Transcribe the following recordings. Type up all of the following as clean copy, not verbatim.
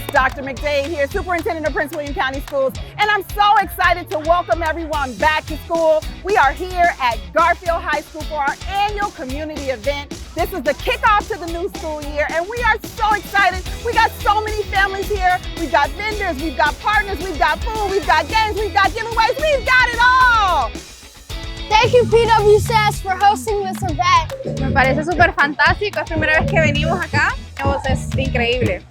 It's Dr. McDade here, Superintendent of Prince William County Schools, and I'm so excited to welcome everyone back to school. We are here at Gar-Field High School for our annual community event. This is the kickoff to the new school year, and we are so excited. We got so many families here. We've got vendors, we've got partners, we've got food, we've got games, we've got giveaways, we've got it all! Thank you, PWCS, for hosting this event. Me parece súper fantástico, es la primera vez que venimos acá, es increíble.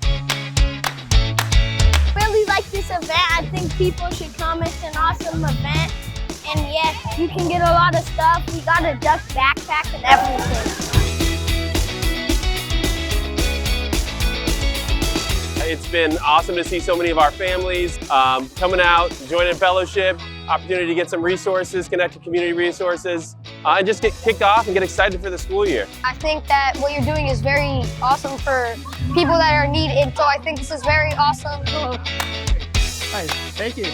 Really like this event. I think people should come. It's an awesome event. And yes, you can get a lot of stuff. We got a duck backpack and everything. It's been awesome to see so many of our families coming out, joining fellowship, opportunity to get some resources, connect to community resources, and just get kicked off and get excited for the school year. I think that what you're doing is very awesome for people that are needed. So I think this is very awesome. Hi, thank you.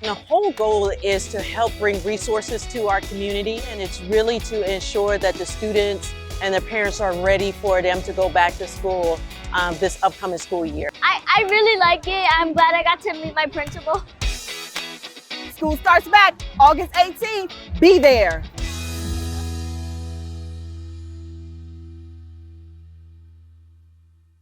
The whole goal is to help bring resources to our community, and it's really to ensure that the students and their parents are ready for them to go back to school this upcoming school year. I really like it. I'm glad I got to meet my principal. School starts back August 18th. Be there.